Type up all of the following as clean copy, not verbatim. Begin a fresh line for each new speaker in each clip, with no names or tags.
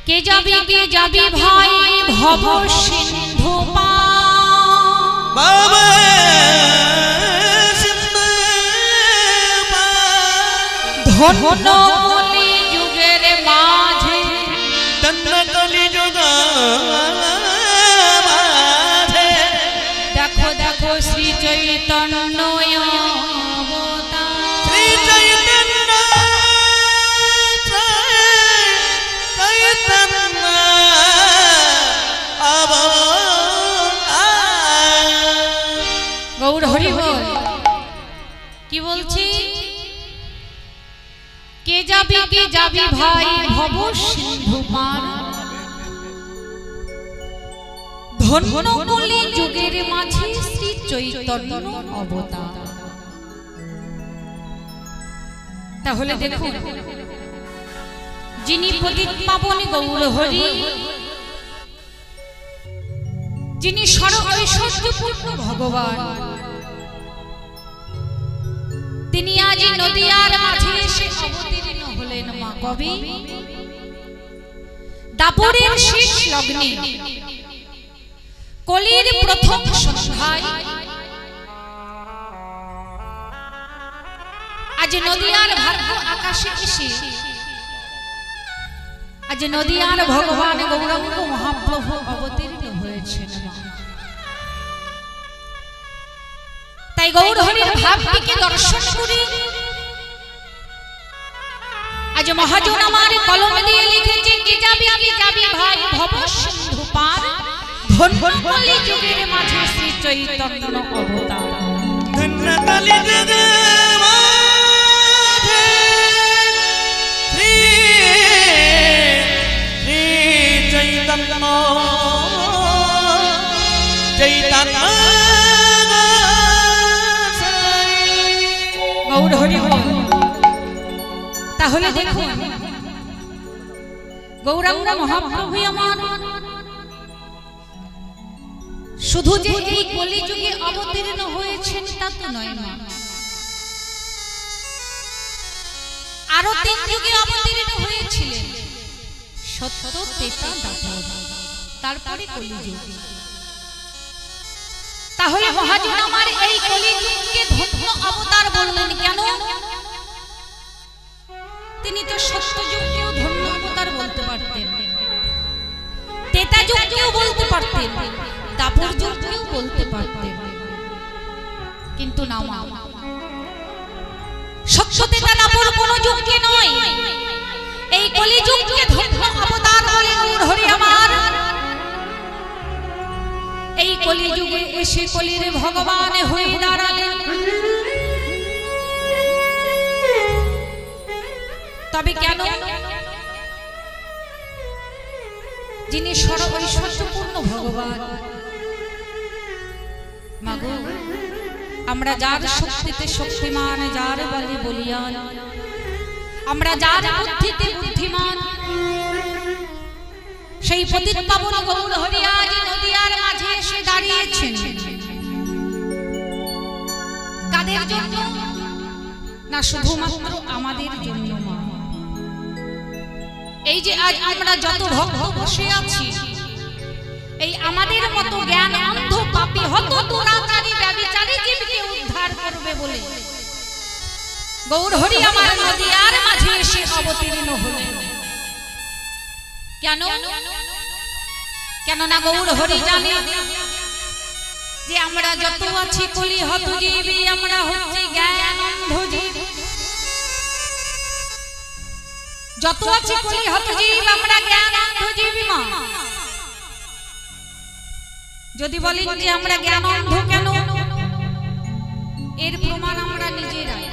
কে যাবি ভাই ভব সিন্ধু পার ধন্য কলি যুগের মাঝে দেখো দেখো শ্রী চৈতন্য গৌর হরি বল। কি বলছি? কে যাবি ভাই ভব সিন্ধু পার ধন্য কলি যুগের মাঝে শ্রী চৈতন্য অবতার। তাহলে দেখুন, যিনি পতিত পাবন গৌর হরি, যিনি সর্বৈশ্বর্যপূর্ণ ভগবান, তিনি আজ নদিয়ার মাঝে এসে অবতীর্ণ হলেন। মা কবি দাপরের শেষ লগ্নে কলির প্রথম সন্ধ্যায় আজ নদিয়ার ভাগ্য আকাশে এসে আজ নদিয়ার ভগবান গৌরাঙ্গ মহাপ্রভু অবতীর্ণ হয়েছেন। তাই গৌর হরির ভাবটিকে দর্শন করি আজ মহাজন আমার কলম দিয়ে লিখেছে, কে যাবি ভাই ভব সিন্ধু পার ধন্য কলি যুগের মাঝে শ্রী চৈতন্য অবতার।
ধন্য কলি যুগের মাঝে শ্রী চৈতন্য গৌর হরি বল।
তাহলে দেখুন, গৌরাঙ্গ মহাপ্রভু আমার শুধু যে এই কলিযুগে অবতীর্ণ হয়েছেন তা তো নয়, না, আরো 3 যুগে অবতীর্ণ হয়েছিলেন। সত্য, তেতা, দাপর, তারপরে কলিযুগ। তাহলে মহাজন আমার এই কলিযুগকে ধন্য অবতার বললেন কেন? তিনি তো সত্য যুগকেও ধন্য অবতার বলতে পারতেন, তেতা যুগকেও বলতে পারতেন, দাপর যুগকেও বলতে পারতেন, কিন্তু না, সত্য তেতা দাপর কোন যুগকে নয়, এই কলিযুগকে ধন্য অবতার বলে গৌর হরি আমার এই কলিযুগে এসে কলির ভগবান হয়ে দাঁড়ালেন। তবে কেন? যিনি সর্বৈশ্বর্যপূর্ণ ভগবান। মাগো, আমরা যার শক্তিতে শক্তিমান, যার বলে বলিয়ান, আমরা যার বুদ্ধিতে বুদ্ধিমান, সেই পতিত পাবন গৌর হরি আজ নদিয়ার মাঝে এসে দাঁড়িয়েছেন। কাদের জন্য? না শুধুমাত্র আমাদের জন্য। মা, এই যে আজ আমরা যত ভক্ত বসে আছি, এই আমাদের মতো জ্ঞান অন্ধ পাপী হত দুরাচারী ব্যভিচারী জীবকে উদ্ধার করবে বলে গৌর হরি আমার নদিয়ার মাঝে এসে অবতীর্ণ হলেন। কেন? কেননা গৌর হরি জানে যে আমরা যত আছি কলি হত জীবী, আমরা হচ্ছে জ্ঞান অন্ধ জীব। যত আছি কলি হত জীব, আমরা জ্ঞান অন্ধ জীবী। মা, যদি বলেন যে আমরা জ্ঞান অন্ধ কেন, এর প্রমাণ আমরা নিজেরাই।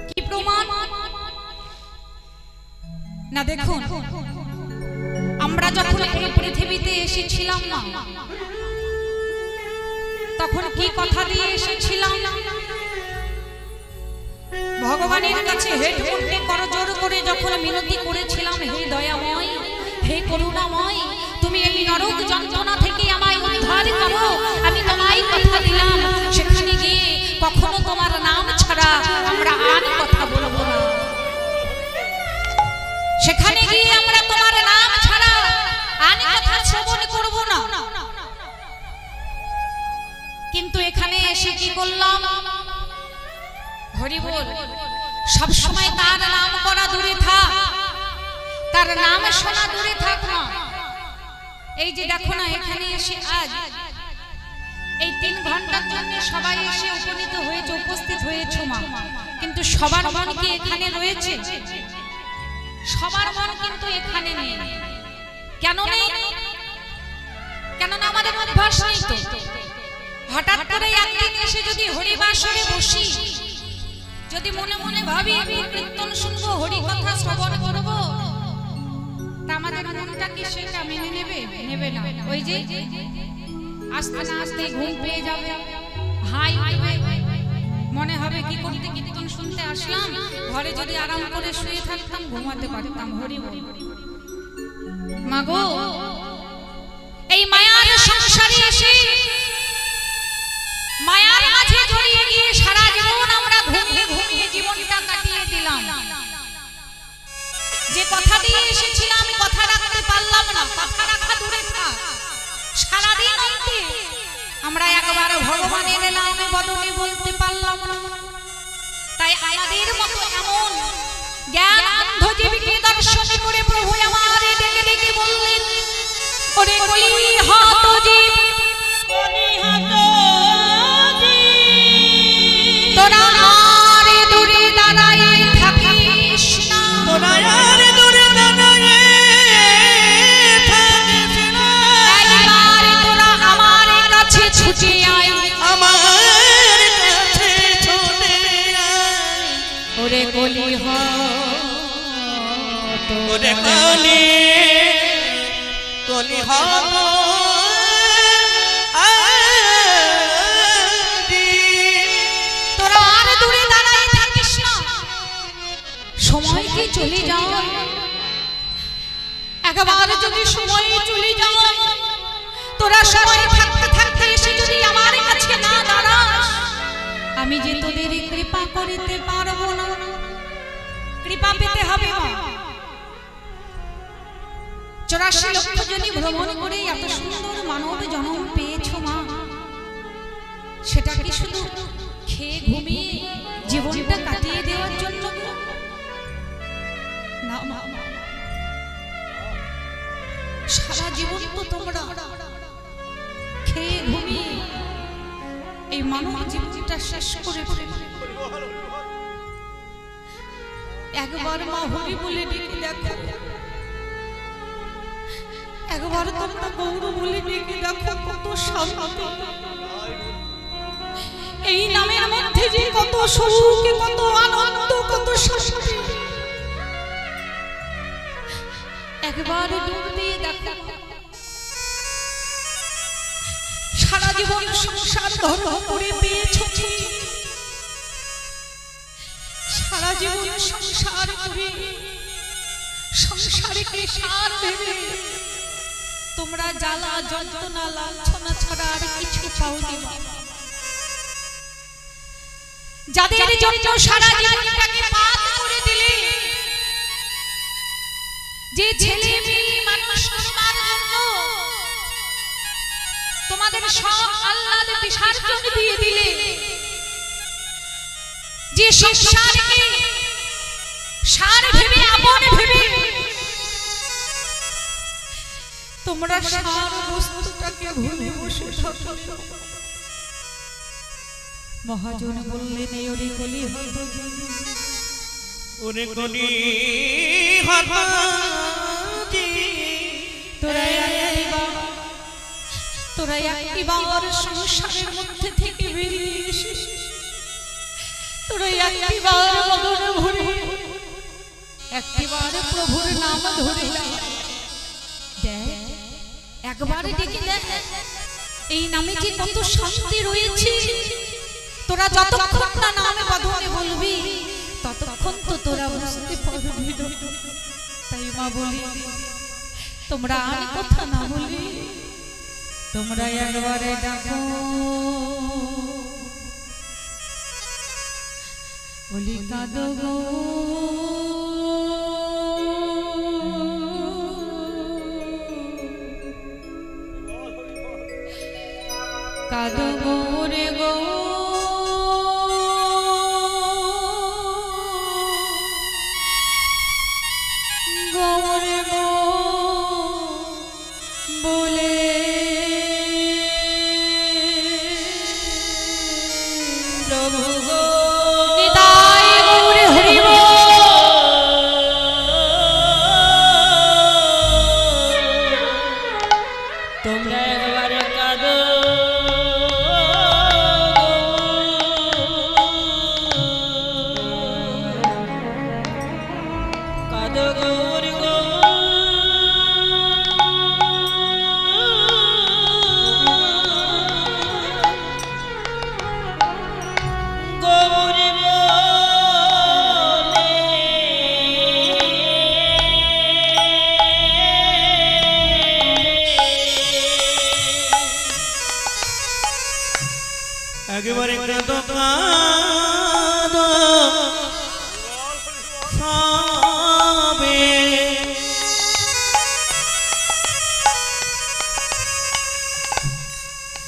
কি প্রমাণ? না দেখুন, আমরা যখন এই পৃথিবীতে এসেছিলাম না, তখন কি কথা দিয়ে এসেছিলাম? ভগবানের কাছে হেডফোনটি করজোর করে যখন মিনতি করেছিলাম, হে দয়াময়, হে করুণাময়, তুমি এই নরক যন্ত্রণা থেকে আমায় উদ্ধার করো, আমি তোমায় কথা দিলাম, সেখানে গিয়ে কখনো তোমার নাম ছাড়া আমরা আর কথা বলবো না। সেখানে গিয়ে আমরা তোমার নাম ছাড়া আর কথা শ্রবণ করব না। কিন্তু এখানে এসে কি করলাম? হরি বল। সব সময় তার নাম করা দূরে থাক, তার নাম শোনা দূরে থাক না। এই যে দেখো না, এখানে এসে আজ এই 3 ঘন্টার জন্য সবাই এসে উপনীত হয়েছে, উপস্থিত হয়েছে মা। কিন্তু সবার মন কি এখানে রয়েছে? সবার মন কিন্তু এখানে নেই। কেন নেই? কেননা আমাদের অভ্যাস নেই তো। হঠাৎ করে একদিন এসে যদি হরিবাসরে বসি, যদি মনে মনে ভাবি কীর্তন শুনবো, হরি কথা শ্রবণ করবো, তা আমাদের মনটা কি সেটা মেনে নেবে? নেবে না। ওই যে আস্তে না আস্তে ঘুম পেয়ে যাবে, হাই উঠবে, মনে হবে কি করতে কীর্তন শুনতে আসলাম, ঘরে যদি আরাম করে শুয়ে থাকতাম ঘুমাতে পারতাম। হরি বল। মাগো, এই মায়ার সংসারে এসে মায়ার মাঝে জড়িয়ে গিয়ে সারা জীবন আমরা ঘুমিয়ে ঘুমিয়ে জীবনটা কাটিয়ে দিলাম। যে কথা দিয়ে এসেছিলাম কথা রাখতে পারলাম না, কথা রাখা দূরে থাক। সারাদিন অন্তে আমরা একবার ভগবানের নামে বদনে বলতে পারলাম না। তাই আমাদের মতো এমন জ্ঞান অন্ধ জীবকে দর্শন করে প্রভু আমার ডেকে ডেকে বললেন, ওরে কলি হত জীব, তোরা আর দূরে দাঁড়াই থাকিস না,
তোরা আর দূরে দাঁড়ায়ে থাকিস না।
একবার তোরা আমার কাছে ছুটে আয়,
আমার কাছে ছুটে আয়।
ওরে কলি হত,
ওরে কলি, কলি হত
তোরা আর দূরে দাঁড়াই থাকিস না। সময় কি চলে যায়? একবার যদি সময় চলে যায়, তোরা সময় থাকতে থাকতে এসে যদি আমার কাছে না দাঁড়াস, আমি যে তোদের কৃপা করিতে পারবো না। কৃপা পেতে হবে মা। 84 লক্ষ জনি ভ্রমণ করে এত সুন্দর মানব জন্ম পেয়েছো মা। সেটা কি শুধু খেয়ে ঘুমিয়ে জীবনটা কাটিয়ে দেওয়ার জন্য না মা? সারা জীবন তো তোমরা খেয়ে ঘুমিয়ে এই মানব জীবনটা শেষ করে ফেলে। একবার মা হরি বলে ডেকে দেখো, একবার তোমরা গৌর বলে ডেকে দেখো, কত শান্তি। এই নামের মধ্যে যে কত সুখ, কত আনন্দ, কত শান্তি। একবার ডুব দিয়ে দেখো। সারা জীবন সংসার ধর্ম করে পেয়েছো, সারা জীবন সংসার করে সংসারকে সার ভেবে তোমরা জ্বালা যন্ত্রণা লাঞ্ছনা ছাড়া আর কিছু পাওনি। যাদের জন্য সারা জীবনটাকে পাত করে দিলে, যে ছেলে মেয়ে মানুষ করবার জন্য তোমাদের সব আল্লাহ বিসর্জন দিয়ে দিলে, যে সংসারকে সার ভেবে আপন ভেবে তোমরা সার বস্তুটাকে ভুলে বসে থাকো। মহাজন বললেন, ওরে কলি হত জীব,
ওরে কলি হত জীব,
তোরা একবার সংসারের মধ্যে থেকে বেরিয়ে এসে তোরা একবার বদন ভরে একবার প্রভুর নাম ধরে একবার ডেকে দেখ, এই নামে যে কত শান্তি রয়েছে। তোরা যতক্ষণ না নামে বদনে বলবি ততক্ষণ তো তোরা বুঝতে পারবি। তাই মা বলি, তোমরা আর কথা না বলি, তোমরা একবারে ডাকো, বলি কাঁদো গো গৌরে গো বলে প্রভু গো নিতাই গৌরে হরি বল।
তোমরা একবারে কাঁদো কাঁদো গৌরী গো গৌরী একেবারে কাঁদো কাঁদো সবে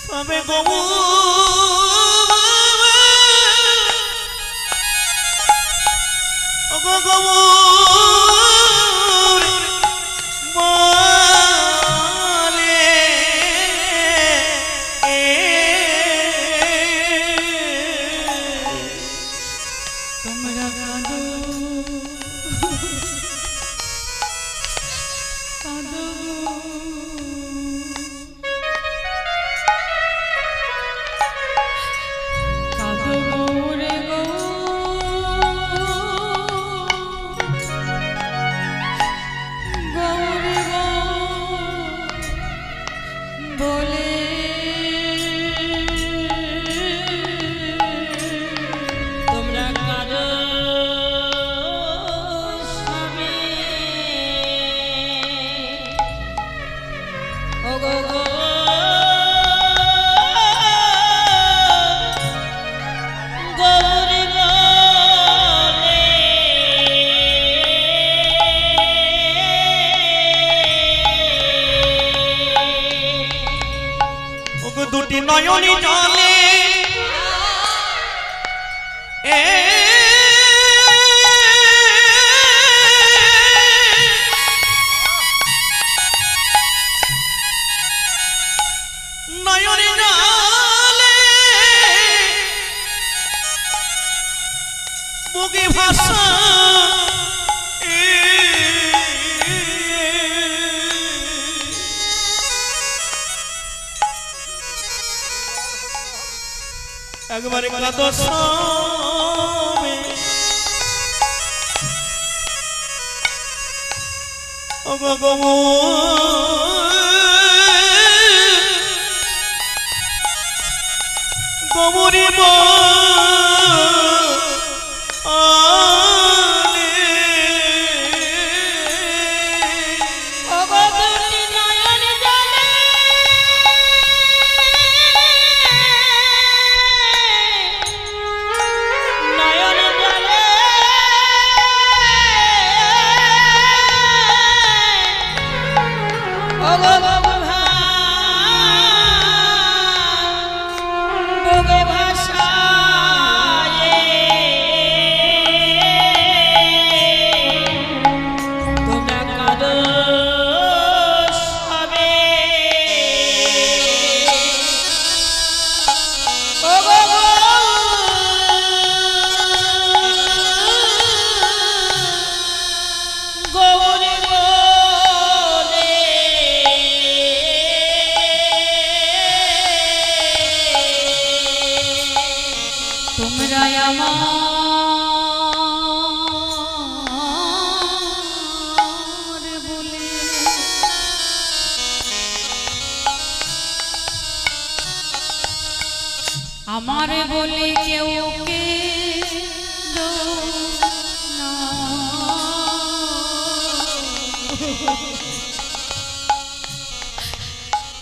সবে গবু গবু
তোমরা কাঁদো কাঁদো কাঁদো গৌরে গো গৌরে গো বলে
তোমরা কাঁদো সবে ও গো গো গৌরী বলে ও গো দুটি নয়নি জলে নয়নে জলে বুকে ভাষা একবারে কাঁদো সবে ও গো গো গৌরী
তোমরা আমার বলে আমারে বলে কেউ কে না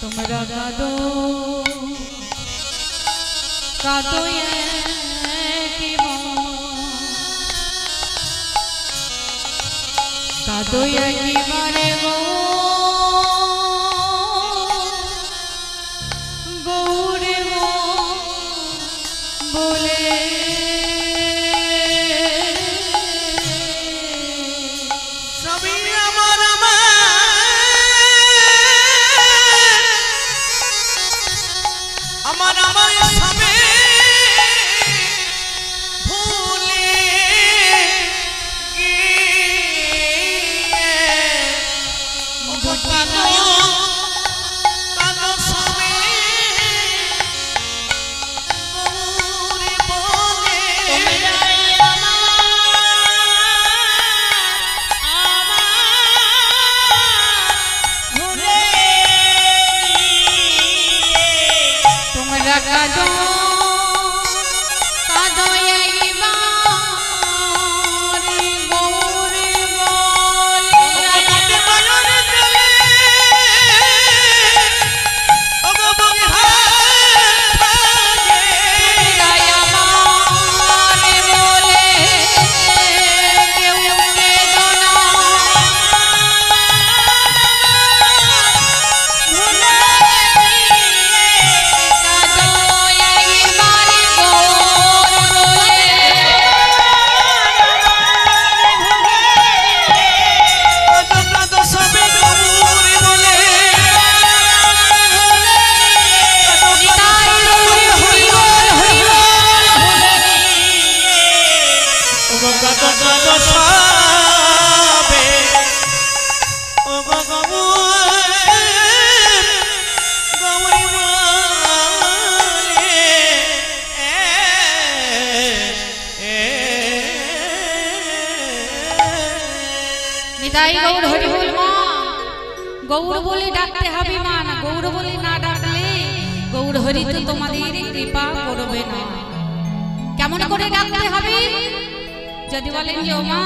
তোমরা কাঁদো কাঁদো কাঁদো একেবারে গো গৌরে গো বলে
সবই আমার
নিতাই গৌর হরি বল মা। গৌর বলে ডাকতে হবে মা, না গৌর বলে না ডাকলে গৌর হরি তো তোমাদের কৃপা করবে না। কেমন করে ডাকতে হবে? যদি বলেন যে ও মা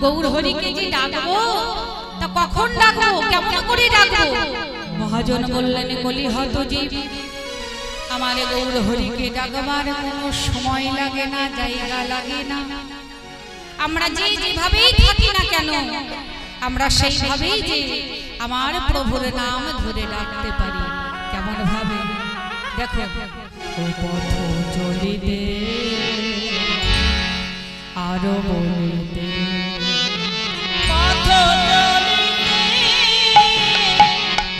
গৌর হরিকে যে ডাকবো, তা কখন ডাকবো, কেমন করে ডাকবো? মহাজন বললেন কলি হত জীব, আমার গৌর হরিকে ডাকবার কোনো সময় লাগে না, জায়গা লাগে না। আমরা যে যেভাবেই থাকি না কেন, আমরা সেইভাবেই যে আমার প্রভুর নাম ধরে ডাকতে পারি। কেমন ভাবে দেখো, ও পথ চলিতে আরো বলিতে,
পথ চলিতে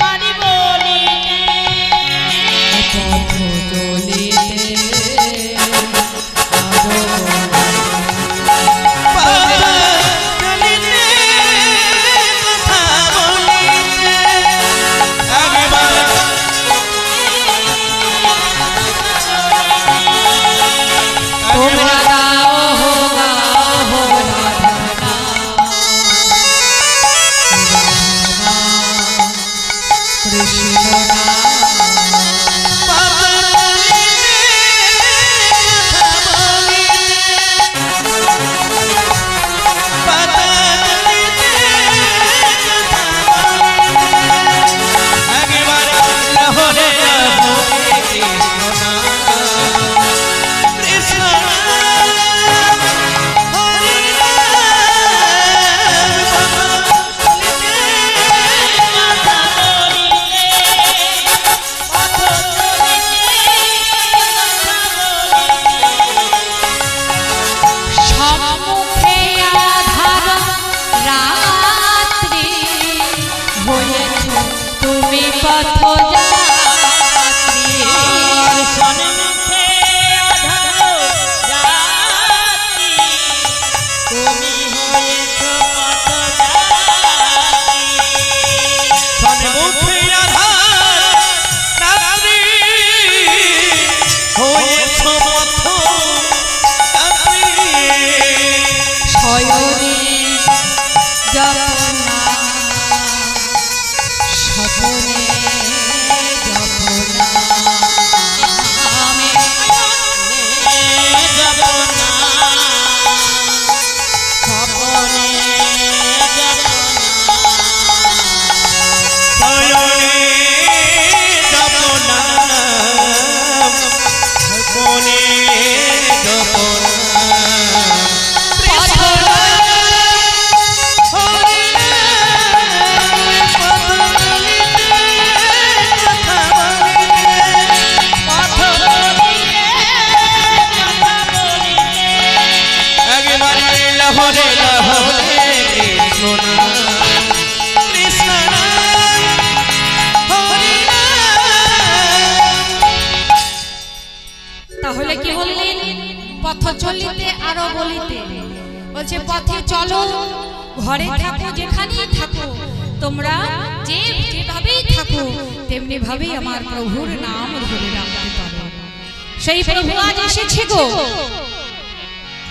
পারি বলিতে,
পথ চলিতে আরো তোমরা গাও হো রাধা কৃষ্ণ তাহলে কি বললেন? পথ চলিতে আরো বলিতে, বলছে পথে চলো, ঘরে থাকো, যেখানেই থাকো, তোমরা যেভাবেই থাকো তেমনি ভাবেই আমার প্রভুর নাম ধরে রাখতে পারো। সেই প্রভু আজ এসেছে গো,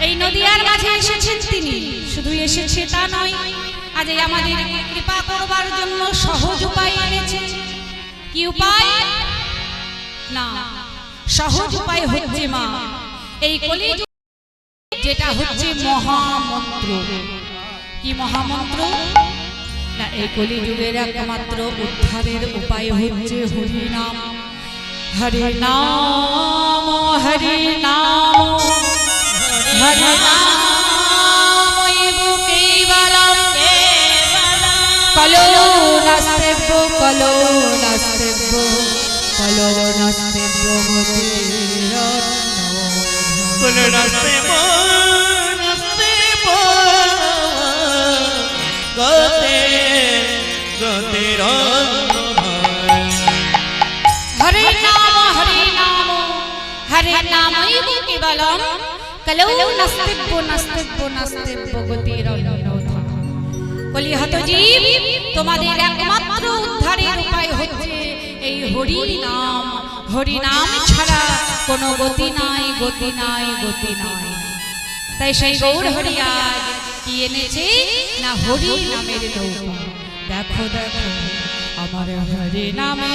এই নদিয়ার মাঝে এসেছেন তিনি। শুধু এসেছে তা নয়, আজ আমাদের কৃপা করবার জন্য সহজ উপায় এনেছে। কি উপায়? না, সহজ উপায় হচ্ছে মা এই কলিযুগ, যেটা হচ্ছে মহামন্ত্র। কি মহামন্ত্র? না, এই কলিযুগের একমাত্র উদ্ধারের উপায় হচ্ছে হরি নাম। হরি নাম, হরি নাম, হরি নাম কেবলম, কলো নাস্তেব্য, কলো নাস্তেব্য, কলো নাস্তেব্য হরে নাম, হরে নাম, হরে নামৈব কেবলম, কলো নাস্তেব্য, নাস্তেব্য, নাস্তেব্য গতির অন্যথা। বলি হত জীব, তোমাদের একমাত্র উদ্ধারের উপায় হচ্ছে এই হরি নাম। হরি নাম ছাড়া কোনো গতি নাই, গতি নাই, গতি নাই। তাই সেই গৌর হরি আজ কি এনেছি না হরি নামের নৌকা। দেখো দেখো আমার হরি নামে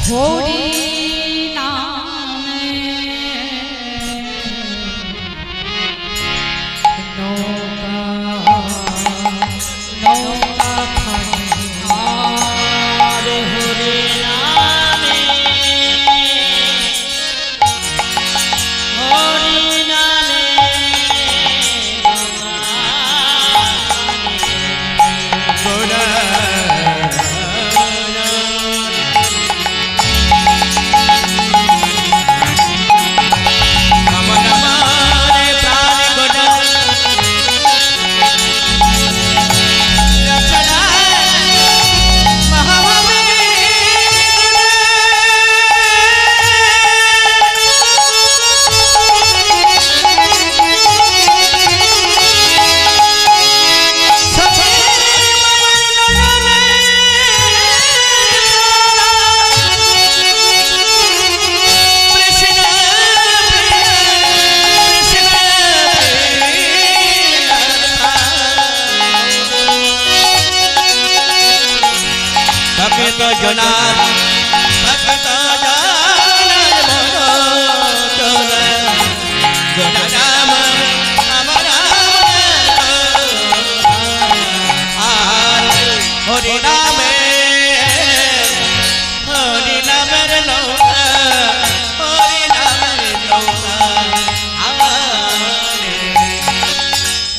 হরি নামে নৌকা নৌকা খানি
আরে হরি নামে হরি নামে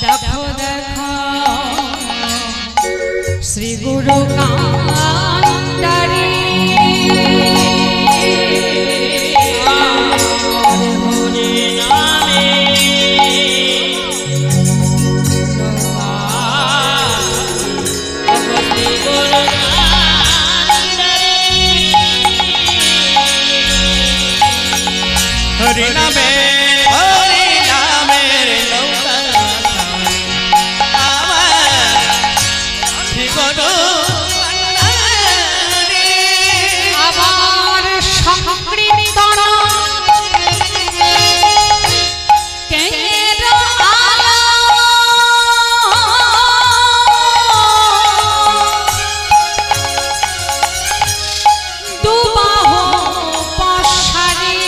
দেখো দেখো শ্রী গুরু কান্ডারি
হরি নামে শ্রী গুরু
হরি নামে নৌকা আমার শ্রী গুরু
আবার সংকীর্তন কেন্দ্র আলো দুবাহ পশারি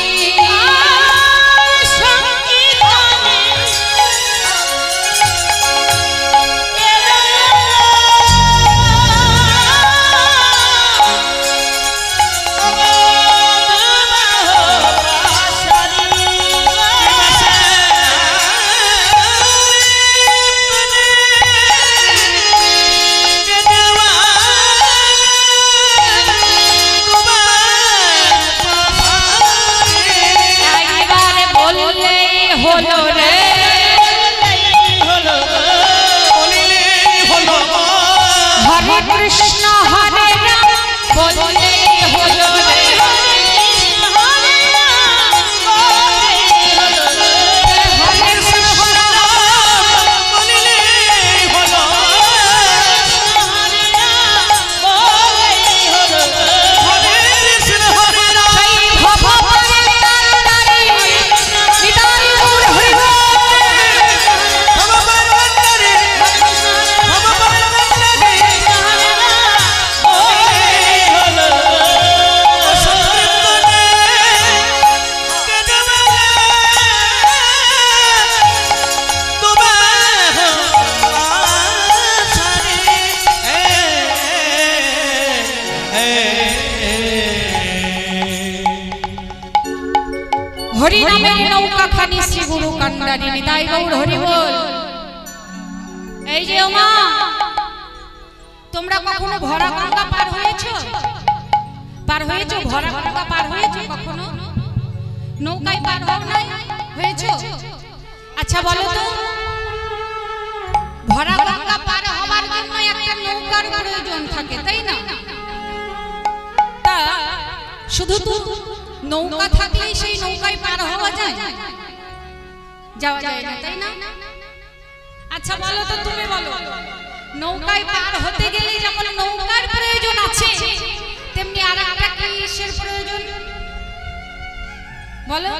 একবারে বললেই হলো রে হরে কৃষ্ণ হরে রাম বললেই হলো রে হরে কৃষ্ণ সেই ভবপারে তান্ডারি নিতাই গৌর হরি বল। হরি নামের নৌকা খানি শ্রী গুরু কান্ডারি নিতাই গৌর হরি বল। এই যে ওমা তোমরা কখনো ভরা গঙ্গা পার হয়েছো? ভরা গঙ্গা পার হয়েছো কখনো? নৌকায় পার হও নাই হয়েছো? আচ্ছা বলো তো ভরা গঙ্গা পার হবার জন্য একটা নৌকার প্রয়োজন থাকে তাই না? তা শুধু তো নৌকা থাকলেই সেই নৌকায় পার হওয়া যায়? যাওয়া যায় না তাই না? আচ্ছা বলো তো তুমি বলো নৌকায় পার হতে গেলে যেমন নৌকার প্রয়োজন আছে তেমনি আরেকটা কিসের প্রয়োজন? বলো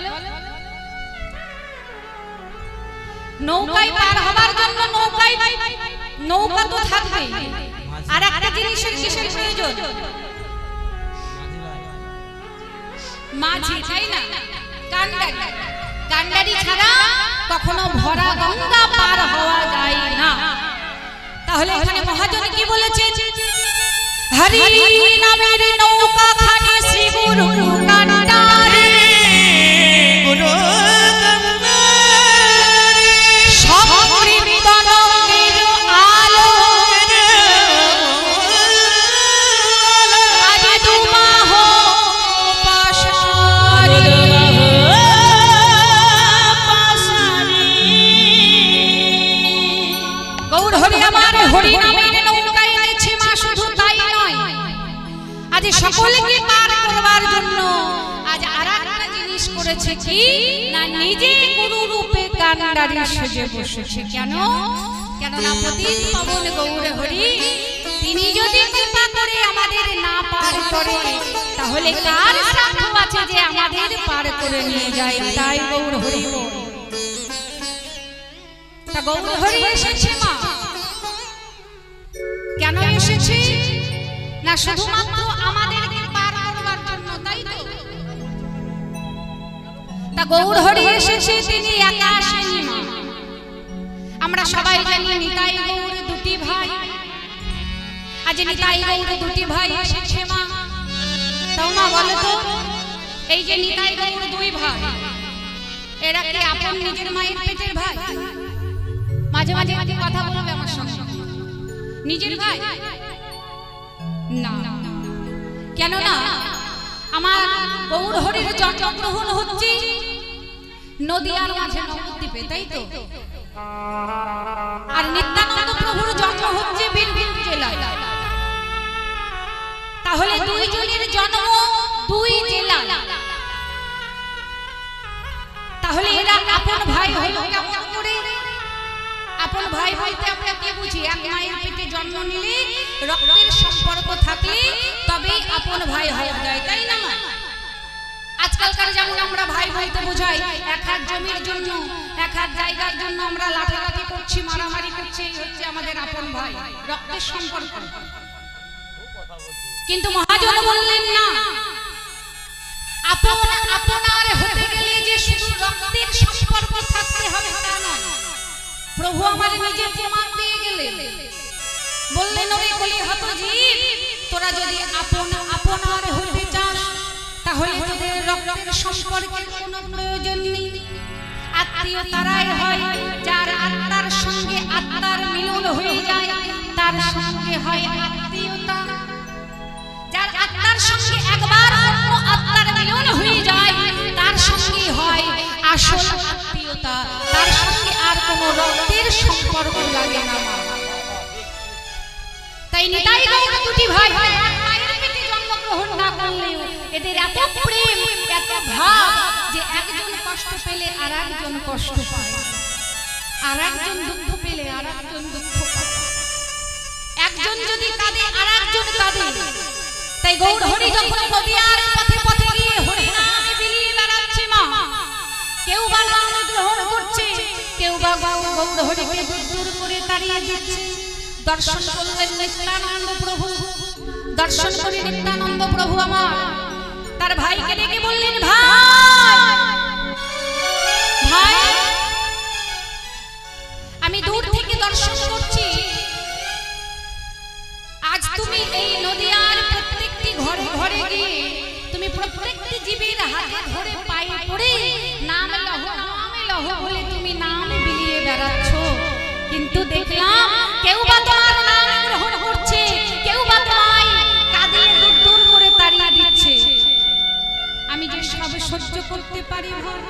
নৌকায় পার হবার জন্য নৌকা তো থাকবে, আর একটা জিনিসের কিসের প্রয়োজন? মাঝি, তাই না? কান্ডারি ছাড়া কখনো ভরা গঙ্গা পার হওয়া যায় না। তাহলে এখানে মহাজন কি বলেছেন? হরি নামের নৌকা খানি শ্রী গুরু কান্ডারি
গুরু
সমৃদ্ধনগের আলো আজ দুমাহ পাশারি। গৌর হরি আমার হরি নামের নৌকায় এনেছে মা, শুধু তাই নয়, আজ সকলকে পার করবার জন্য আজ আরেকটা জিনিস করেছে কি না, নিজে গুরু রূপে কান্ডারি সেজে বসেছে। কেন? কেননা প্রতিদিন পাবন গৌর হরি তিনি যদি কৃপা করে আমাদের না পার করে, তাহলে কার সাধ্য আছে যে আমাদের পার করে নিয়ে যায়? তাই গৌর হরি তা গৌর হরি এসেছে মা। কেন এসেছে না শুধুমাত্র আমাদেরকে পার করবার জন্য, তাই তো? তা গৌর হরি এসেছে তিনি একা আসেনি মা। আমরা সবাই জানি নিতাই গৌর দুটি ভাই, আজ নিতাই গৌর দুটি ভাই এসেছে মা। তাও মা বলে তো, এই যে নিতাই গৌর দুই ভাই, এরা কি আপন নিজের মায়ের পেটের ভাই? মাঝে মাঝে কথা বলবে আমার সঙ্গে, নিজের ভাই না। কেন না? আমার গৌর হরির জন্মগ্রহণ হচ্ছে নদিয়ার মাঝে নবদ্বীপে, তাই তো? আর নিত্যানন্দ প্রভুর জন্ম হচ্ছে বীরভূম জেলায়। তাহলে দুইজনের জন্ম দুই জেলা, তাহলে এরা আপন ভাই হলো কেমন করে? আপন ভাই বলতে আমরা কি বুঝি? এক মায়ের পেটে জন্ম নিলে রক্তের সম্পর্ক থাকলে তবেই আপন ভাই হয়ে যায়, তাই না? আজকালকার যেমন আমরা ভাই বলতে বোঝাই এক হাত জমির জন্য, এক হাত জায়গার জন্য আমরা লাঠালাঠি করছি, মারামারি করছি, এই হচ্ছে আমাদের আপন ভাই, রক্তের সম্পর্ক। কিন্তু মহাজন বললেন না, আপন আপনার হতে গেলে যে শুধু রক্তের সম্পর্ক থাকতে হবে তা নয়। প্রভু আমার নিজে প্রমাণ দিয়ে গেলেন, বললেন ওই কলি হত জীব, তোরা যদি আপন আপনার হতে চাস তাহলে তোদের রক্তের সম্পর্কের কোনো প্রয়োজন নেই। আত্মীয় তারাই হয় যার আত্মার সঙ্গে আত্মার মিলন হয়ে যায়, তার সঙ্গে হয় আত্মীয়তা। যার আত্মার সঙ্গে একবার অন্য আত্মার মিলন হয়ে যায়, তার সঙ্গে হয় আসল আত্মীয়তা, তার সঙ্গে আর কোনো রক্তের সম্পর্ক লাগে না। তাই নিতাই গৌর দুটি ভাই মায়ের পেটে জন্মগ্রহণ না করলেও এদের এত প্রেম, এত ভাব যে একজন কষ্ট পেলে আর একজন কষ্ট পায়, আর একজন দুঃখ পেলে আর একজন দুঃখ পায়, একজন যদি কাঁদে আর একজন কাঁদে। তাই গৌর হরি যখন নদিয়ার পথে পথে গিয়ে হরি নামে বিলিয়ে বেড়াচ্ছে মা, কেউ বা নাম গ্রহণ করছে, কেউ বা গৌর হরিকে দূর করে তাড়িয়ে দিচ্ছে। দর্শন করলেন নিত্যানন্দ প্রভু, দর্শন করে নিত্যানন্দ প্রভু আমার তার ভাইকে ডেকে বললেন, ভাই ভাই আমি দূর থেকে দর্শন করছি, আজ তুমি এই নদিয়ার প্রত্যেকটি ঘরে ঘরে গিয়ে তুমি প্রত্যেকটি জীবের হাতে ধরে পায়ে পড়ে নাম লহ নামে লহ বলে তুমি নাম বিলিয়ে বেড়াচ্ছ, কিন্তু দেখলাম কেউ বা তোমার নাম গ্রহণ করছে, কেউ বা তোমায় কাঁদিয়ে দূর দূর করে তাড়িয়ে দিচ্ছে। আমি যে সব সহ্য করতে পারি ভাই,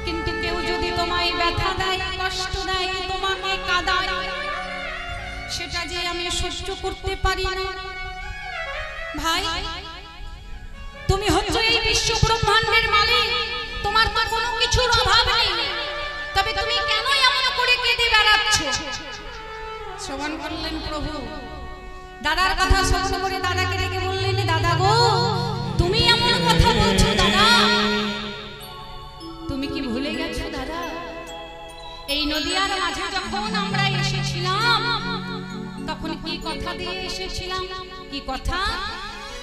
কিন্তু কেউ যদি তোমায় ব্যথা দেয়, কষ্ট দেয়, তোমাকে কাঁদায়, সেটা যে আমি সহ্য করতে পারি না। ভাই তুমি হচ্ছ এই বিশ্ব ব্রহ্মাণ্ডের মালিক, তোমার তো কোনো কিছুর অভাব নেই, তবে তুমি কেন এমন করে কেঁদে বেড়াচ্ছ? শ্রবণ করলেন প্রভু, দাদার কথা শ্রবণ করে দাদাকে ডেকে বললেন, দাদা গো তুমি এমন কথা বলছো দাদা, এই নদিয়ার মাঝে যখন আমরা এসেছিলাম তখন কি কথা দিয়ে এসেছিলাম? কি কথা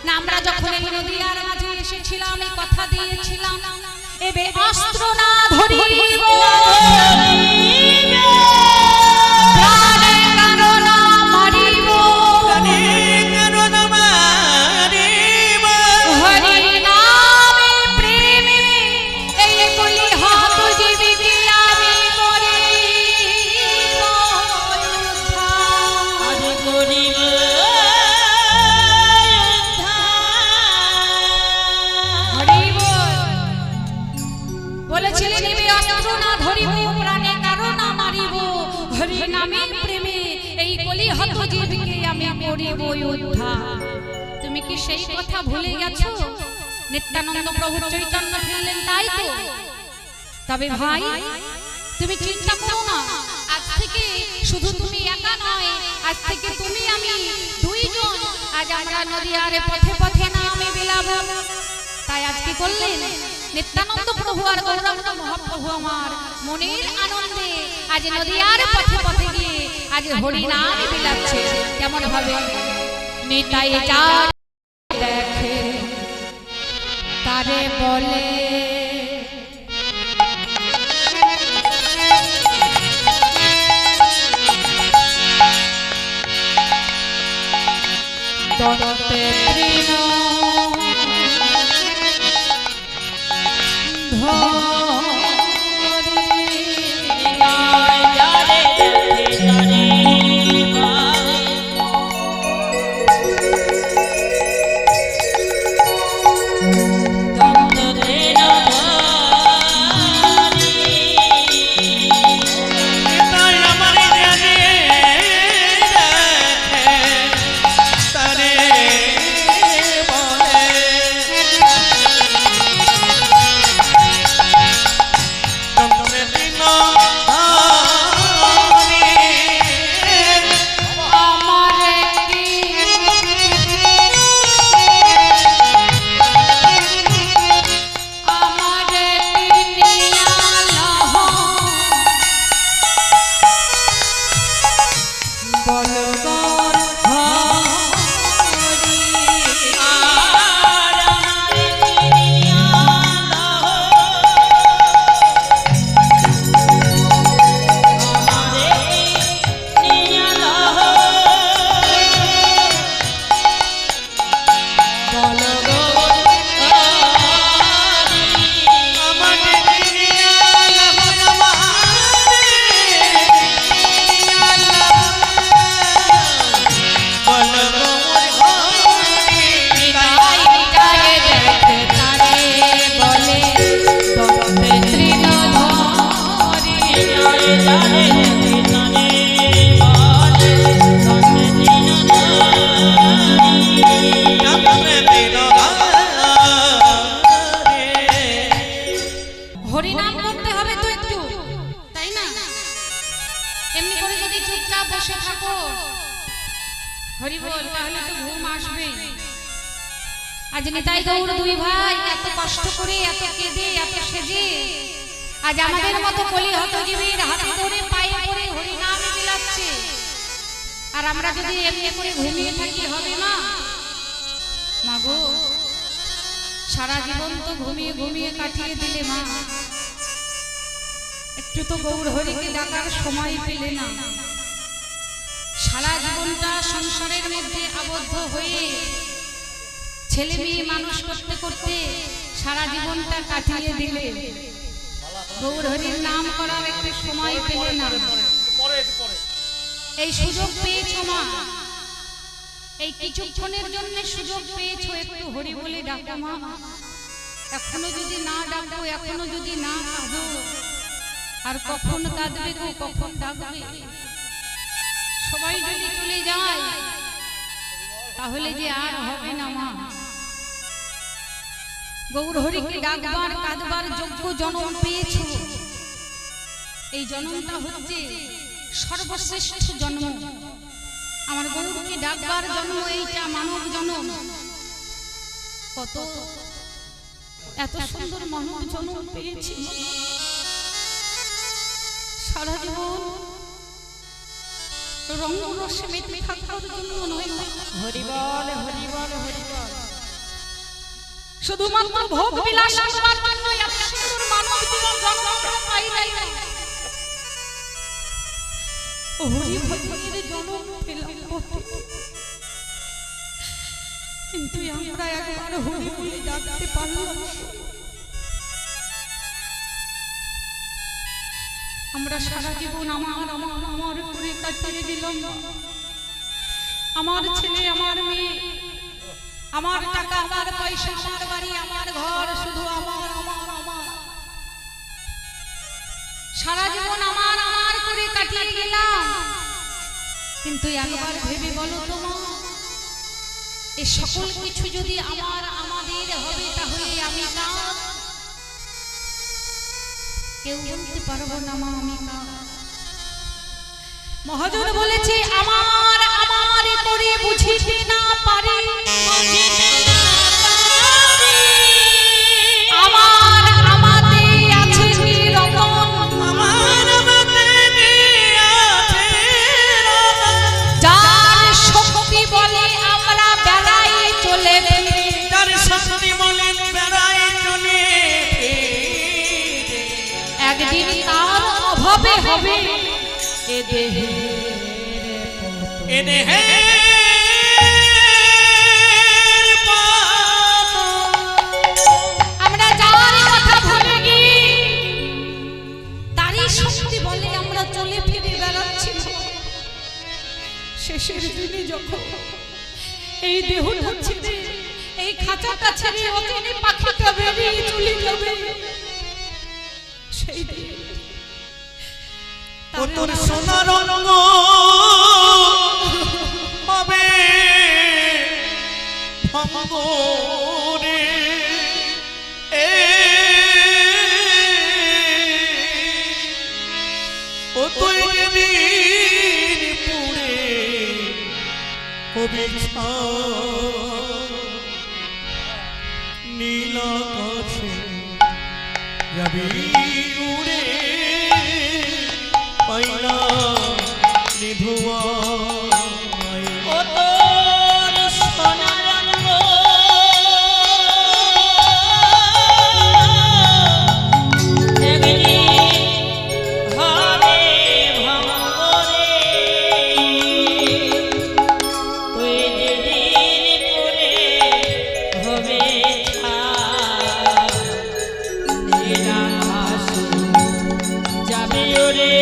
না, আমরা যখন এই নদিয়ার মাঝে এসেছিলাম এই কথা দিয়েছিলাম, এবে অস্ত্র না ধরিব প্রাণে কারণা মারিব, হরি নামে প্রেমে এই কলি হাত জীবিকে আমি করিব উদ্ধার।
আজ করিব
হরি বল। বলেছিলেন এবে অস্ত্র না ধরিব প্রাণে কারণা মারিব, হরি নামে প্রেমে এই কলি হত জীবকে আমি করিব উদ্ধার। তুমি কি সেই কথা ভুলে গেছো? নিত্যানন্দ প্রভু চৈতন্য ফিরলেন তাই তো। তবে ভাই তুমি চিন্তা করো না, আজ থেকে শুধু তুমি একা নয়, আজ থেকে তুমি আমি দুইজন আজ আমরা নদিয়ার পথে পথে নামে বিলাবো। তাই আজ কি করলেন নিত্যানন্দ প্রভু আর গৌরাঙ্গ মহাপ্রভু আমার মনের আনন্দে আজ নদিয়ার পথে পথে গিয়ে আজ হরি নাম বিলাচ্ছে। কেমন ভাবে নিতাই যার দেখে তারে বলে দন্তে তৃণ হরিনাম করতে হবে তো একটু, তাই না? এমনি করে যদি চুপচাপ বসে থাকো হরি বল তাহলে তো ঘুম আসবে। আজ নিতাই গৌর দুই ভাই এত কষ্ট করে এত কেঁদে এত সেজে আজ আমাদের মতো কলি হতজীবীর হাত ধরে পায়ে পড়ে হরিনাম বিলাচ্ছে, আর আমরা যদি এমনি করে ঘুমিয়ে থাকি হবে মা? মাগো সারা জীবন তো ঘুমিয়ে ঘুমিয়ে কাটিয়ে দিলে মা, একটু তো গৌর হরিকে ডাকার সময় পেলে না। সারা জীবনটা সংসারের মধ্যে আবদ্ধ হয়ে ছেলে মেয়ে মানুষ করতে করতে সারা জীবনটা কাটিয়ে দিলে, গৌর হরির নাম করার একটু সময় পেলে না। এই সুযোগ পেয়েছো মা, এই কিছুক্ষণের জন্য সুযোগ পেয়েছো, একটু হরি বলে ডাকো মা। এখনো যদি না ডাকো, এখনো যদি না কাঁদো, আর কখন কাঁদবে গো, কখন ডাকবে? সবাই যদি চলে যায় তাহলে যে আর হবে না মা। গৌর হরিকে ডাকবার কাঁদবার যোগ্য জন্ম পেয়েছো, এই জন্মটা হচ্ছে সর্বশ্রেষ্ঠ জন্ম। আমার গৌরকে ডাকবার জন্ম এইটা মানব জন্ম। কত এত সুন্দর মানব জন্ম পেয়েছি, সারা জীবন রঙ রসে মেতে থাকার জন্য নয়,
হরিবল হরিবল হরিবল।
শুধুমাত্র ভোগ বিলাস করবার জন্য এত সুন্দর মানব জীবন জন্ম আমরা পাই নাই। হরি ভজনের জনম পেলাম বটে, কিন্তু আমরা একবার হরি বলে ডাকতে পারলাম না। আমরা সারা জীবন আমার আমার আমার করে কাটিয়ে দিলাম। আমার ছেলে, আমার মেয়ে, আমার টাকা, আমার পয়সা, আমার বাড়ি, আমার ঘর, শুধু আমার আমার আমার সারা জীবন আমার আমার করে কাটিয়ে গেলাম। কিন্তু একবার ভেবে বলো তো মা, এই সকল কিছু যদি আমার আমাদের হবে তাহলে আমি কার? কেউ বলতে পারবো না মা আমি কার। মহাজন বলেছে আমার আমার করে বুঝিতে না পারি, আমার আমাতে আছে কি রতন,
আমার আমাতে আছে রতন।
যার শক্তি বলে আমরা বেড়াই চলে ফিরি,
তার শক্তি বলে বেড়াই চলে
একদিন তার অভাবে হবে এ দেহে
এ দেহে
আমরা যার কথা ভুলে গিয়ে তারই শক্তি বলে আমরা চলে ফিরে বেড়াচ্ছি। শেষের দিনে যখন এই দেহটা ছেড়ে, এই খাঁচাটা ছেড়ে অচেনে পাখিটা বেরিয়ে চলে যাবে, সেই দিন
ও তোর সোনার রঙ হবে ভঙ্গ রে। ও তুই যেদিন পুড়ে হবে নীল আকাশে যাবি উড়ে, পাইলা নিধুয়া
ও তোর সোনার রঙ একদিন হবে ভঙ্গরে। তুই যেদিন পরে হবে নীল আকাশে যাবি ওরে।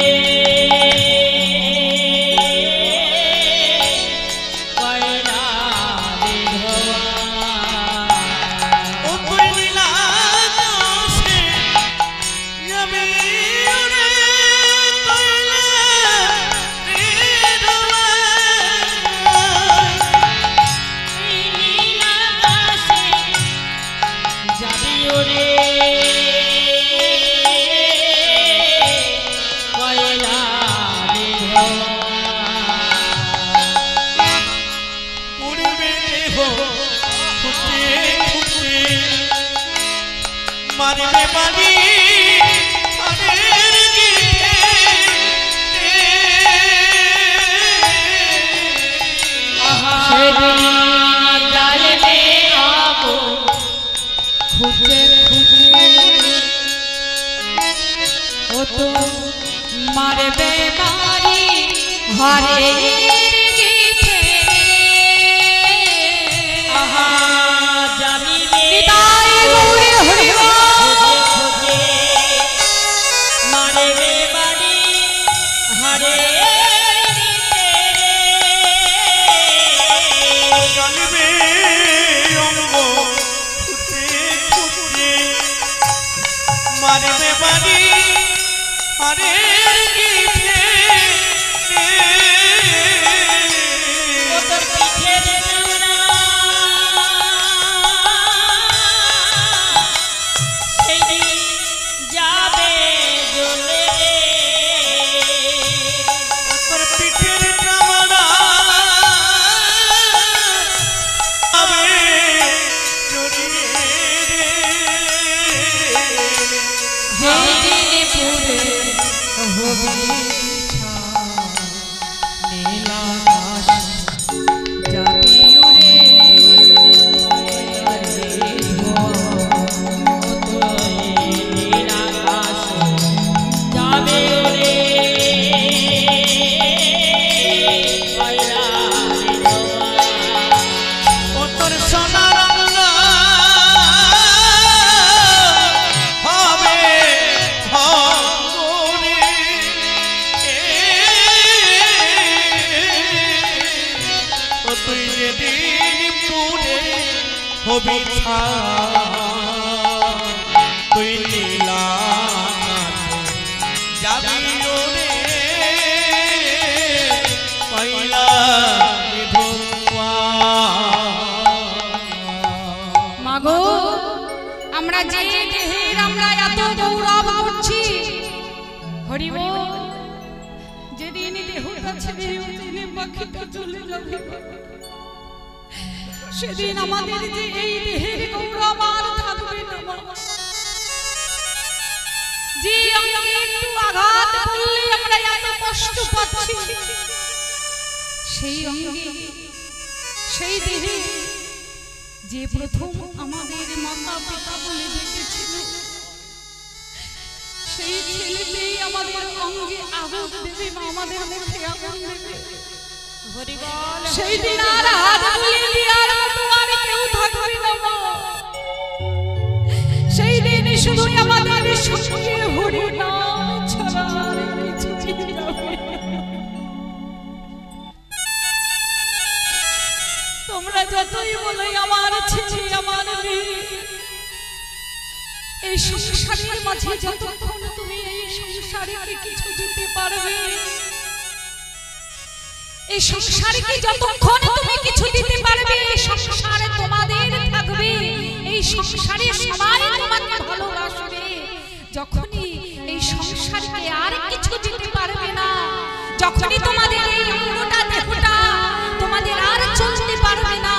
ও তুই নীল আকাশে যাবি উড়ে, পাইলা নিধুয়া উড়বে দেহ ফুটে ফুটে, মারবে বাড়ি আনের গিয়ে।
মারবে বাড়ি ঘরে গেছে,
আহা জানিবে
নিতাই গৌরী হরি বল।
মারবে বাড়ি হারে
জ্বলবে অঙ্গ ফুটে ফুটে, মারবে বাড়ি আরে গিয়ে।
তোর পিঠের চামড়া সেদিন যাবে জ্বলে রে।
তোর পিঠের চামড়া যাবে জড়িয়ে রে।
যেদিন পুরে
হবে নীলাকাশ যাবে উড়ে নীলাকাশ যাবে উড়ে
ও তোর সোনার আঙনা হবে ভাঙনে। ও তুই যেদিন পুরে হবি তুই নীলা যাবি ওরে পয়লা ধোয়া।
মাগো আমরা যে দেহের আমরা এত গৌরব করছি হরিব যেদিন দেহটা ছেড়ে ওদিনে পাখিটা চলে যাবে সেদিন আমাদের যে এই দেহের গৌরব আর থাকবে না মা। যে অঙ্গে একটু আঘাত করলে আমরা এত কষ্ট পাচ্ছি সেই অঙ্গে সেই দেহে যে প্রথম আমাদের মাতা পিতা বলে ডেকেছিল সেই ছেলেতেই আমাদের অঙ্গে আগুন দেবে মা, আমাদের মুখে আগুন দেবে। সেই দিন আর হাত বুলিয়ে দেওয়ার মতো আর কেউ থাকবে না মা। সেই দিন শুধু আমাদের সঙ্গে হরি নাম ছাড়া আর কিছুই যাবে না। তোমরা যতই বলো আমার ছেলে আমার মেয়ে, এই সংসারের মাঝে যতক্ষণ তুমি এই সংসারকে কিছু দিতে পারবে, এই সংসারকে যতক্ষণ তুমি কিছু দিতে পারবে, এই সংসারে তোমাদের থাকবে, এই সংসারে সবাই তোমাকে ভালোবাসবে। যখনই এই সংসারকে আর কিছু দিতে পারবে না, যখনই তোমাদের এই অঙ্গটা দেহটা তোমাদের আর চলতে পারবে না,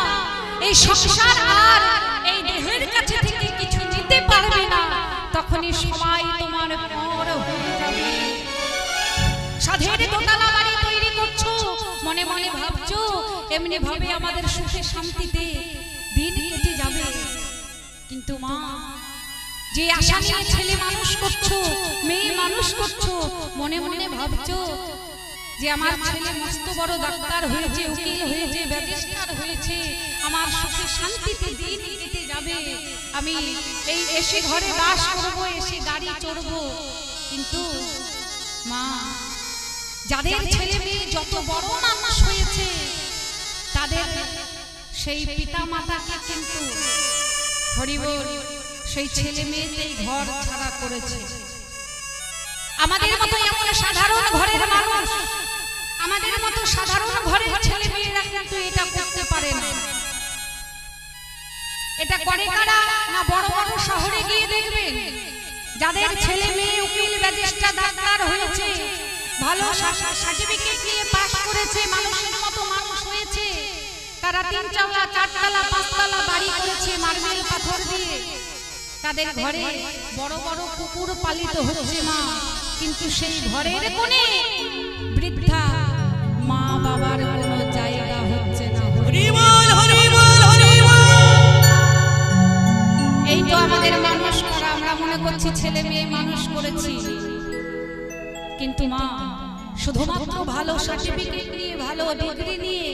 এই সংসার আর এই দেহের কাছে থেকে কিছু নিতে পারবে না, তখনই সবাই তোমার পর হয়ে যাবে। সাধের দোতলা বাড়ি তৈরি করছো, মনে মনে ভাবছো এমনি ভাবে আমাদের সুখে শান্তিতে দিন কেটে যাবে। কিন্তু মা, যে আশা নিয়ে ছেলে মানুষ করছো, মেয়ে মানুষ করছো, মনে মনে ভাবছো যে আমার ছেলে মস্ত বড় ডাক্তার হয়েছে, উকিল হয়েছে, ব্যারিস্টার হয়েছে, আমার সুখে শান্তিতে দিন কেটে যাবে, আমি এই এসে ঘরে বাস করবো, এসে গাড়ি চড়বো। কিন্তু মা, যাদের ছেলে মেয়ে যত বড় মানুষ হয়েছে, তাদের সেই পিতা মাতাকে কিন্তু হরিবল সেই ছেলে মেয়েতেই ঘর ছাড়া করেছে। আমাদের মতো এমন সাধারণ ঘরের মানুষ, আমাদের মতো সাধারণ ঘরের ছেলে মেয়েরা কিন্তু এটা করতে পারে না। এটা করে কারা না, বড় বড় শহরে গিয়ে দেখবেন যাদের ছেলে মেয়ে উকিল ব্যারিস্টার ডাক্তার হয়েছে, ভালো সার্টিফিকেট নিয়ে পাস করেছে, মানুষের মতো মানুষ হয়েছে, তারা 3 তলা 4 তলা 5 তলা বাড়ি করেছে মার্বেল পাথর দিয়ে, তাদের ঘরে বড় বড় কুকুর পালিত হচ্ছে মা, কিন্তু সেই ঘরের কোণে বৃদ্ধা মা বাবার কোনো জায়গা হচ্ছে না। এই তো আমাদের মানুষ করা, আমরা মনে করছি ছেলে মেয়ে মানুষ করেছি, কিন্তু মা শুধুমাত্র ভালো সার্টিফিকেট নিয়ে, ভালো ডিগ্রি নিয়ে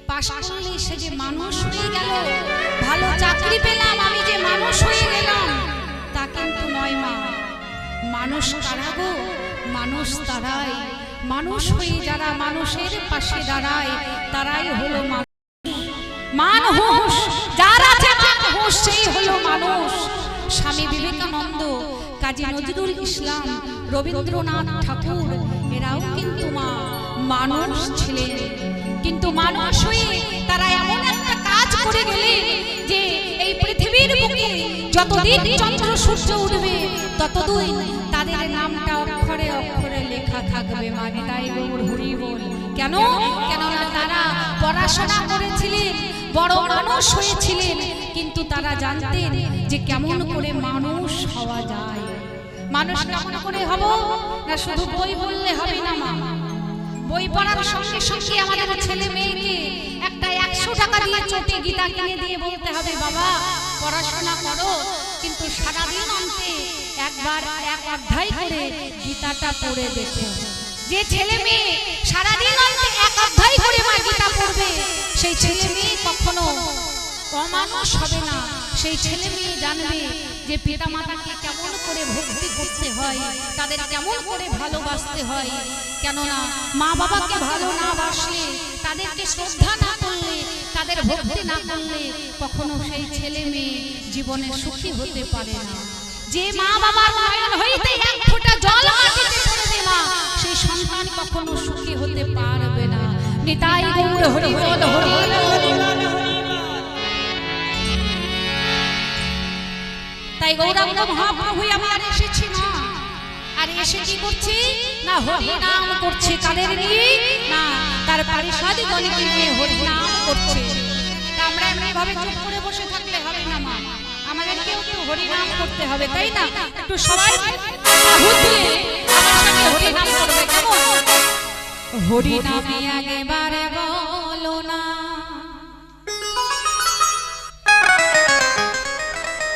পাশ করলে সে যে মানুষ হয়ে গেল, ভালো চাকরি পেলাম, আমি যে মানুষ হয়ে গেলাম, তা কিন্তু নয় মা। মানুষ কারা গো? মানুষ তারাই, মানুষ হয়ে যারা মানুষের পাশে দাঁড়ায় তারাই হলো মানুষ। মানুষ যার আছে মানুষ, সেই হলো মানুষ। স্বামী বিবেকানন্দ, কাজী নজরুল ইসলাম, রবীন্দ্রনাথ ঠাকুর, এরাও কিন্তু মা মানুষ ছিলেন। কিন্তু মানুষ হয়ে তারা এমন একটা কাজ করে গেলেন যে এই পৃথিবীর বুকে যতদিন চন্দ্র সূর্য উঠবে ততদিন তাদের নামটা অক্ষরে অক্ষরে লেখা থাকবে। মানে তাই গৌর হরি বল। কেন? কেননা তারা পড়াশোনা করেছিলেন, বড় মানুষ হয়েছিলেন, কিন্তু তারা জানতেন যে কেমন করে মানুষ হওয়া যায়। মানুষ কেমন করে হব না শুধু বই বললে হবে না মা। বই পড়ার সঙ্গে সঙ্গে আমাদের ছেলে মেয়েকে একটা 100 টাকা দিয়ে চোটে গীতা কিনে দিয়ে বলতে হবে বাবা পড়াশোনা করো, কিন্তু সারাদিন অন্তে একবার এক অধ্যায় করে গীতাটা পড়ে দেখো। যে ছেলে মেয়ে সারাদিন অন্তে এক অধ্যায় করে মা গীতা পড়বে, সেই ছেলে মেয়ে কখনো অমানুষ হবে না। সেই ছেলে মেয়ে জানবে যে পিতা মাতাকে কেমন করে ভক্তি করতে হয়, তাদের কেমন করে ভালোবাসতে হয়। কেননা মা বাবাকে ভালো না বাসলে, তাদেরকে শ্রদ্ধা না করলে, তাদের ভক্তি না করলে কখনো সেই ছেলে মেয়ে জীবনে সুখী হতে পারে না। যে মা বাবার নয়ন হইতে এক ফোঁটা জল মাটিতে পড়বে মা, সেই সন্তান কখনো সুখী হতে পারবে না। নিতাই গৌর হরি বল হরি বল। তাই গৌরাঙ্গ মহাপ্রভু আমার এসেছি না, আর এসে কি করছি না হরি নাম করছে। কাদের নিয়ে না তার পারিষদ গণকে নিয়ে হরি নাম করছে। তা আমরা এমনিভাবে চুপ করে বসে থাকলে হবে না মা, আমাদেরকেও একটু হরি নাম করতে হবে, তাই না? একটু সবাই আহুত দিয়ে আমার সঙ্গে হরি নাম করবে, কেমন? হরি নামে আগেবারে বলো না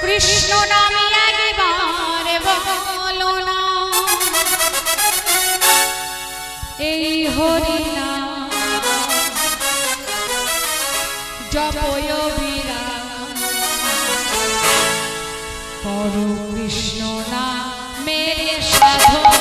কৃষ্ণ নামে একবারে বলো না, এই হরি নাম জপয় বিরাম করো কৃষ্ণ নামের সাধনা।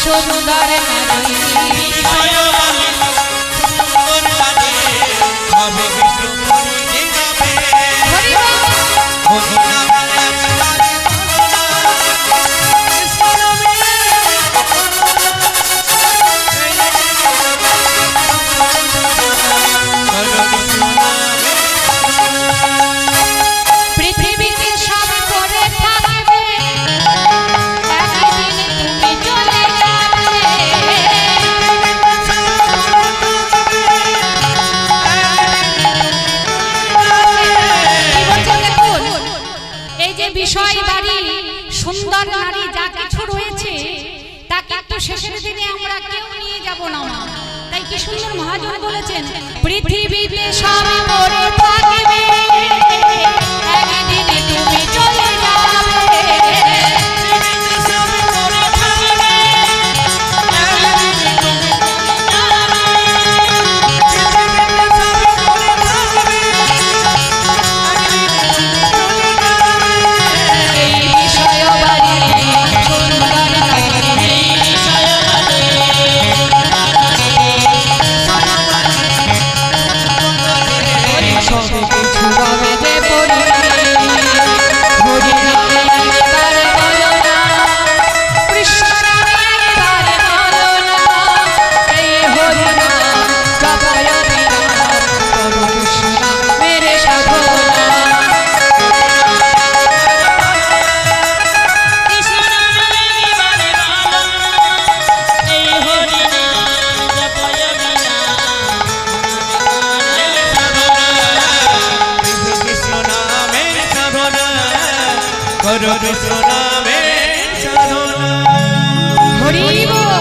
সুন্দর পৃথিবীতে সব করে থাকবে, একদিন তুমি চলে যাবে। এই যে বিষয় বাড়ি সুন্দর নারী যা কিছু রয়েছে তা কিন্তু শেষের দিনে আমরা কেউ নিয়ে যাব না। তাই কি সুন্দর মহাজন বলেছেন, পৃথিবীতে সব করে থাকবে, একদিন তুমি চলে যাবে।
করো কৃষ্ণ নামের সাধনা।
হরি বল।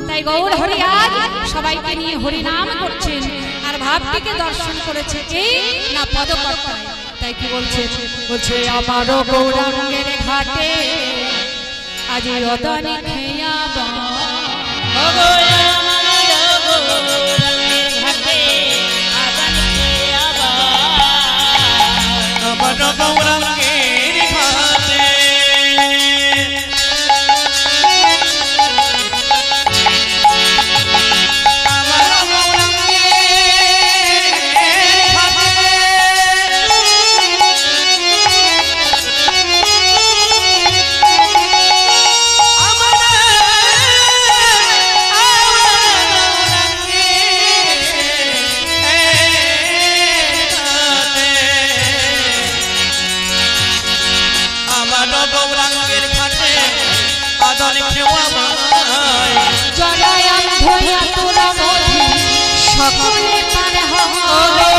তাই গৌর হরি আজ সবাইকে নিয়ে হরি নাম করছেন আর ভাবটিকে দর্শন করেছে কে না পদকর্তা। তাই কি বলছে বলছে আমারও গৌরাঙ্গের ঘাটে আজ অদানি খেয়াবা
আমার গৌরাঙ্গের ঘাটে আমার গৌরাঙ্গের ঘাটে গৌরাঙ্গের ঘাটে আদলে খেওয়া মায়
জড়ায় অন্ধয়া তোরা মধি সকলে পার হয়